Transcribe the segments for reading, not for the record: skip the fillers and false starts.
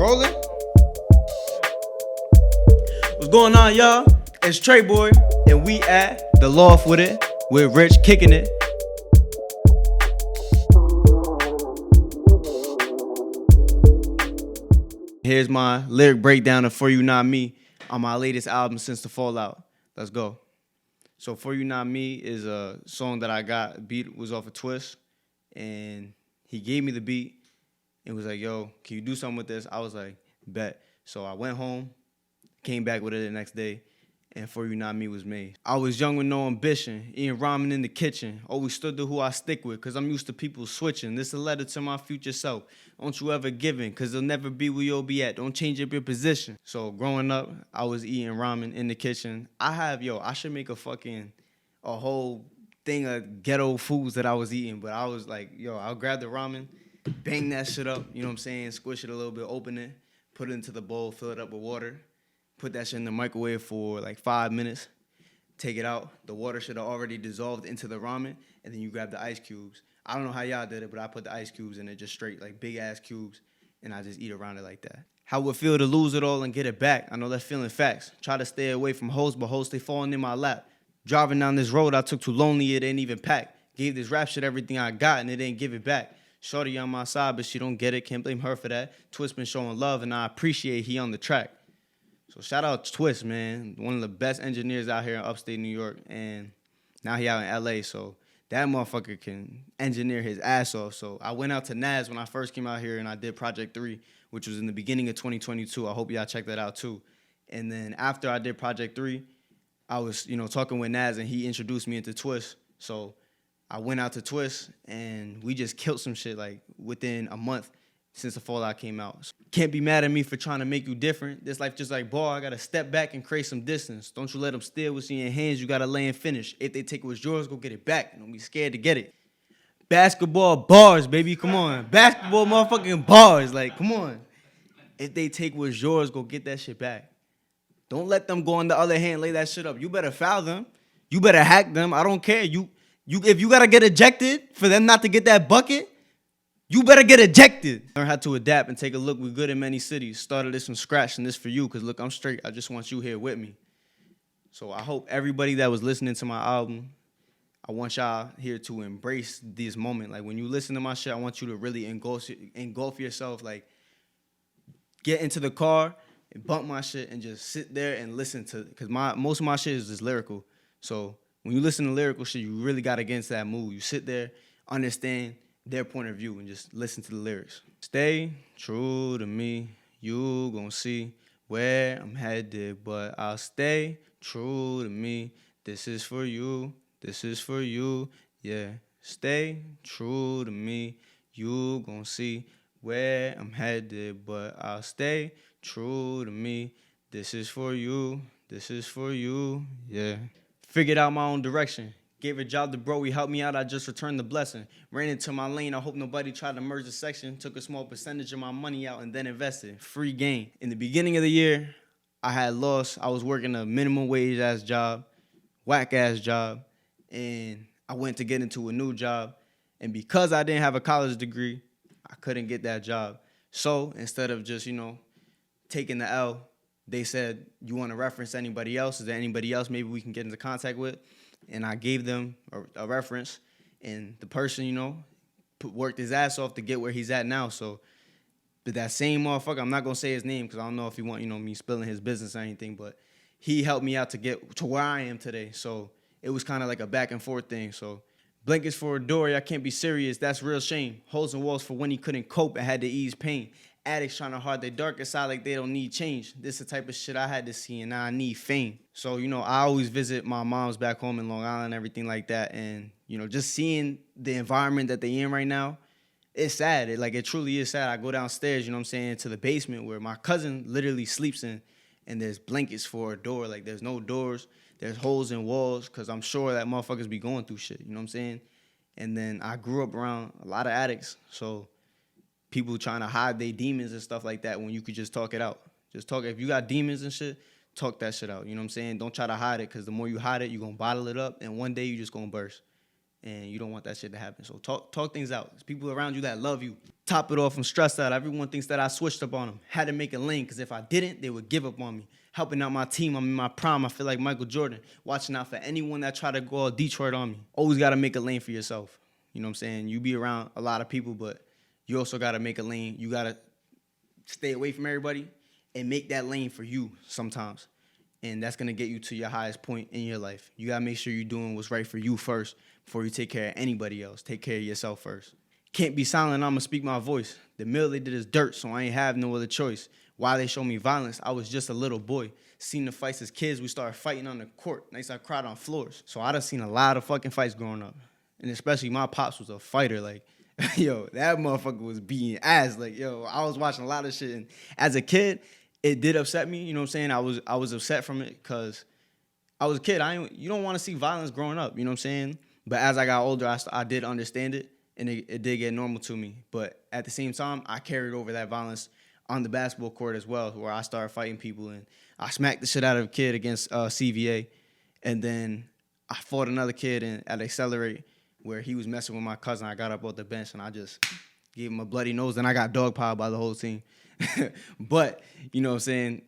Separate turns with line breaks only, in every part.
rolling? What's going on, y'all? It's TR3BOY, and we at the Loft with it, with Rich kicking it. Here's my lyric breakdown of For You Not Me on my latest album since the Fallout. Let's go. So For You Not Me is a song that I got. Beat was off a Twist, and he gave me the beat and was like, yo, can you do something with this? I was like, bet. So I went home, came back with it the next day, and For You Not Me was made. I was young with no ambition, eating ramen in the kitchen. Always stood to who I stick with, cause I'm used to people switching. This a letter to my future self. Don't you ever give in, cause they'll never be where you'll be at. Don't change up your position. So growing up, I was eating ramen in the kitchen. I should make a whole thing of ghetto foods that I was eating. But I was like, I'll grab the ramen, bang that shit up, you know what I'm saying? Squish it a little bit, open it, put it into the bowl, fill it up with water. Put that shit in the microwave for like 5 minutes. Take it out. The water should have already dissolved into the ramen. And then you grab the ice cubes. I don't know how y'all did it, but I put the ice cubes in it just straight, like big-ass cubes. And I just eat around it like that. How would it feel to lose it all and get it back? I know that's feeling facts. Try to stay away from hoes, but hoes stay falling in my lap. Driving down this road, I took too lonely, it ain't even packed. Gave this rap shit everything I got, and it ain't give it back. Shorty on my side, but she don't get it. Can't blame her for that. Twist been showing love, and I appreciate he on the track. So shout out to Twist, man. One of the best engineers out here in upstate New York. And now he out in LA. So that motherfucker can engineer his ass off. So I went out to Nas when I first came out here and I did Project 3, which was in the beginning of 2022. I hope y'all check that out too. And then after I did Project 3, I was, talking with Nas and he introduced me into Twist. So I went out to Twist and we just killed some shit like within a month since the Fallout came out. So can't be mad at me for trying to make you different. This life just like ball, I gotta step back and create some distance. Don't you let them steal what's in your hands, you gotta lay and finish. If they take what's yours, go get it back. Don't be scared to get it. Basketball bars, baby, come on. Basketball motherfucking bars, like, come on. If they take what's yours, go get that shit back. Don't let them go on the other hand, lay that shit up. You better foul them. You better hack them. I don't care. If you gotta get ejected for them not to get that bucket, you better get ejected. Learn how to adapt and take a look. We're good in many cities. Started this from scratch, and this for you, because look, I'm straight. I just want you here with me. So I hope everybody that was listening to my album, I want y'all here to embrace this moment. Like when you listen to my shit, I want you to really engulf yourself. Like get into the car and bump my shit and just sit there and listen to, because most of my shit is just lyrical. So when you listen to lyrical shit, you really got to get into that mood. You sit there, understand their point of view, and just listen to the lyrics. Stay true to me, you gon' see where I'm headed, but I'll stay true to me. This is for you, yeah. Stay true to me, you gon' see where I'm headed, but I'll stay true to me. This is for you, yeah. Figured out my own direction. Gave a job to bro, he helped me out, I just returned the blessing. Ran into my lane, I hope nobody tried to merge the section. Took a small percentage of my money out and then invested. Free game. In the beginning of the year, I had lost. I was working a minimum wage ass job, whack ass job, and I went to get into a new job. And because I didn't have a college degree, I couldn't get that job. So instead of just, taking the L, they said, you want to reference anybody else? Is there anybody else maybe we can get into contact with? And I gave them a reference, and the person, worked his ass off to get where he's at now. So, but that same motherfucker, I'm not going to say his name because I don't know if he want, me spilling his business or anything, but he helped me out to get to where I am today. So it was kind of like a back and forth thing. So blankets for a door, I can't be serious, that's real shame. Holes in walls for when he couldn't cope and had to ease pain. Addicts trying to hide their darkest side like they don't need change. This the type of shit I had to see, and now I need fame. So, I always visit my mom's back home in Long Island and everything like that. And, just seeing the environment that they in right now, it's sad. It truly is sad. I go downstairs, to the basement where my cousin literally sleeps in, and there's blankets for a door. Like, there's no doors. There's holes in walls, because I'm sure that motherfuckers be going through shit, And then I grew up around a lot of addicts, so people trying to hide their demons and stuff like that when you could just talk it out. Just talk. If you got demons and shit, talk that shit out. Don't try to hide it, because the more you hide it, you're going to bottle it up, and one day you just going to burst. and you don't want that shit to happen. So talk things out. There's people around you that love you. Top it off, I'm stressed out. Everyone thinks that I switched up on them. Had to make a lane, because if I didn't, they would give up on me. Helping out my team, I'm in my prime. I feel like Michael Jordan. Watching out for anyone that try to go all Detroit on me. Always got to make a lane for yourself. You know what I'm saying? You be around a lot of people, but you also got to make a lane. You got to stay away from everybody and make that lane for you sometimes. And that's going to get you to your highest point in your life. You got to make sure you're doing what's right for you first before you take care of anybody else. Take care of yourself first. Can't be silent, I'm going to speak my voice. The mill they did is dirt, so I ain't have no other choice. Why they show me violence? I was just a little boy. Seen the fights as kids, we started fighting on the court. Nights I cried on floors. So I done seen a lot of fucking fights growing up. And especially my pops was a fighter. Like, yo, that motherfucker was beating ass. Like, yo, I was watching a lot of shit. And as a kid, it did upset me, you know what I'm saying? I was upset from it because I was a kid. You don't want to see violence growing up, you know what I'm saying? But as I got older, I did understand it, and it did get normal to me. But at the same time, I carried over that violence on the basketball court as well, where I started fighting people, and I smacked the shit out of a kid against CVA, and then I fought another kid at Accelerate where he was messing with my cousin. I got up off the bench, and I just gave him a bloody nose, and I got dogpiled by the whole team. But, you know what I'm saying,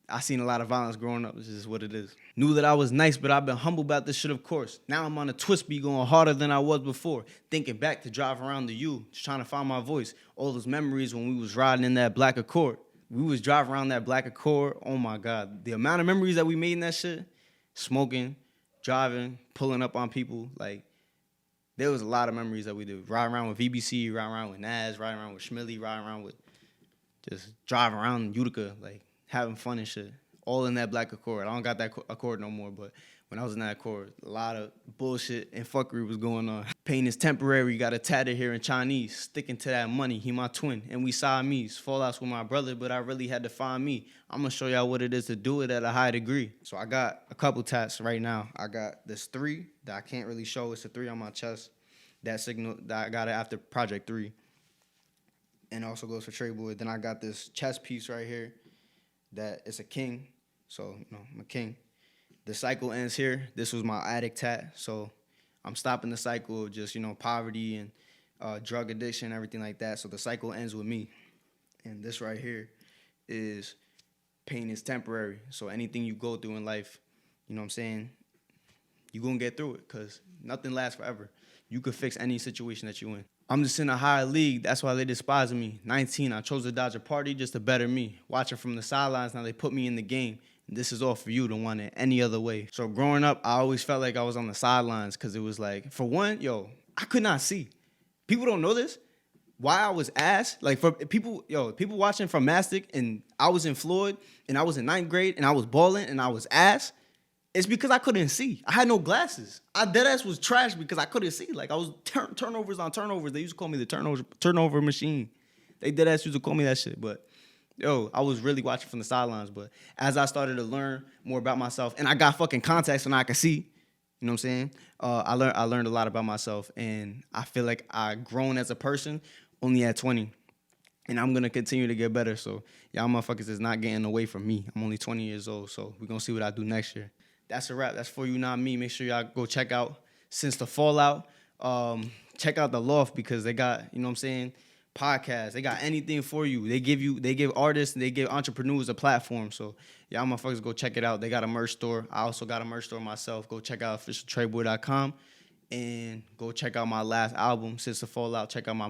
I seen a lot of violence growing up. This is what it is. Knew that I was nice, but I've been humble about this shit, of course. Now I'm on a twist beat going harder than I was before. Thinking back to drive around the U, just trying to find my voice. All those memories when we was riding in that black Accord. We was driving around that black Accord. Oh, my God. The amount of memories that we made in that shit, smoking, driving, pulling up on people, like, there was a lot of memories that we did. Riding around with VBC, riding around with Naz, riding around with Schmilly, riding around with just driving around Utica, like, having fun and shit. All in that black Accord. I don't got that Accord no more, but when I was in that Accord, a lot of bullshit and fuckery was going on. Pain is temporary, got a tattoo here in Chinese. Sticking to that money, he my twin, and we Siamese. Fallouts with my brother, but I really had to find me. I'm gonna show y'all what it is to do it at a high degree. So I got a couple tats right now. I got this 3 that I can't really show. It's a 3 on my chest. That signal that I got it after Project 3. And also goes for TR3BOY. Then I got this chest piece right here that it's a king. So, you know, I'm a king. The cycle ends here. This was my addict tat. So I'm stopping the cycle of just, you know, poverty and drug addiction, everything like that. So the cycle ends with me. And this right here is pain is temporary. So anything you go through in life, you know what I'm saying, you're going to get through it because nothing lasts forever. You could fix any situation that you're in. I'm just in a higher league. That's why they despise me. 19, I chose to dodge a party just to better me. Watching from the sidelines, now they put me in the game. And this is all for you to want it any other way. So growing up, I always felt like I was on the sidelines because it was like, for one, yo, I could not see. People don't know this. Why I was ass, like for people, people watching from Mastic, and I was in Floyd, and I was in 9th grade, and I was balling, and I was ass. It's because I couldn't see. I had no glasses. I deadass was trash because I couldn't see. Like I was turnovers on turnovers. They used to call me the turnover machine. They deadass used to call me that shit. But yo, I was really watching from the sidelines. But as I started to learn more about myself, and I got fucking contacts so now I could see. You know what I'm saying? I learned a lot about myself, and I feel like I grown as a person only at 20. And I'm gonna continue to get better. So y'all motherfuckers is not getting away from me. I'm only 20 years old, so we're gonna see what I do next year. That's a wrap. That's For You Not Me. Make sure y'all go check out Since the Fallout. Check out the Loft because they got, you know what I'm saying, podcasts. They got anything for you. They give artists and they give entrepreneurs a platform. So y'all motherfuckers go check it out. They got a merch store. I also got a merch store myself. Go check out officialtrayboy.com and go check out my last album, Since the Fallout. Check out my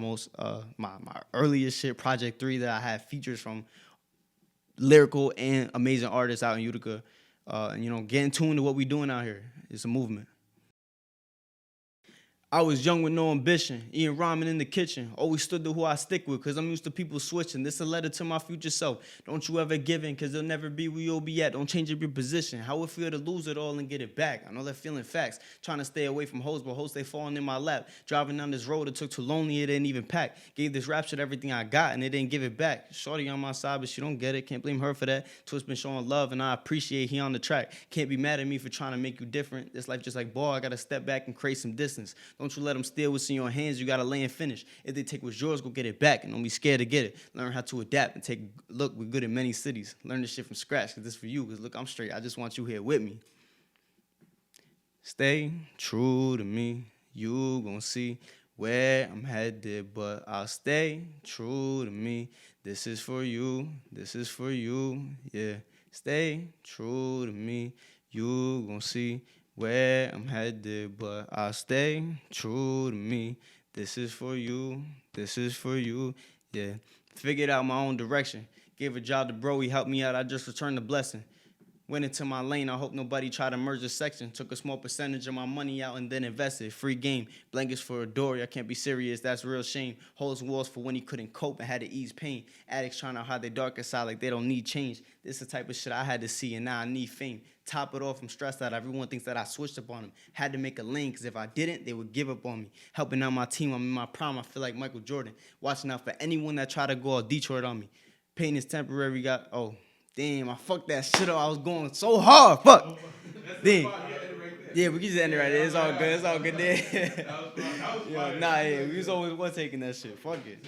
my earliest shit, Project 3, that I had features from lyrical and amazing artists out in Utica. And, you know, get in tune to what we doing out here. It's a movement. I was young with no ambition, eating ramen in the kitchen. Always stood to who I stick with, because I'm used to people switching. This a letter to my future self. Don't you ever give in, because there'll never be where you'll be at. Don't change up your position. How it feel to lose it all and get it back? I know that feeling facts. Trying to stay away from hoes, but hoes, they falling in my lap. Driving down this road, it took too lonely, it didn't even pack. Gave this rap shit everything I got, and it didn't give it back. Shorty on my side, but she don't get it. Can't blame her for that. Twist been showing love, and I appreciate he on the track. Can't be mad at me for trying to make you different. This life just like ball, I gotta step back and create some distance. Don't you let them steal what's in your hands, you gotta lay and finish. If they take what's yours, go get it back, and don't be scared to get it. Learn how to adapt and take, look, we're good in many cities. Learn this shit from scratch, because this for you, because look, I'm straight. I just want you here with me. Stay true to me. You gon' see where I'm headed, but I'll stay true to me. This is for you, this is for you, yeah. Stay true to me. You gon' see where I'm headed, but I'll stay true to me. This is for you, this is for you, yeah. Figured out my own direction. Gave a job to bro, he helped me out, I just returned the blessing. Went into my lane, I hope nobody tried to merge the section. Took a small percentage of my money out and then invested. Free game, blankets for a door, I can't be serious, that's real shame. Holes walls for when he couldn't cope and had to ease pain. Addicts trying to hide their darker side like they don't need change. This is the type of shit I had to see and now I need fame. Top it off, I'm stressed out, everyone thinks that I switched up on them. Had to make a lane, cause if I didn't, they would give up on me. Helping out my team, I'm in my prime, I feel like Michael Jordan. Watching out for anyone that try to go all Detroit on me. Pain is temporary, damn, I fucked that shit up. I was going so hard. Fuck. Damn. Yeah, we can just end it right there. It's all good. It's all good there. Nah, yeah, we was always one taking that shit. Fuck it.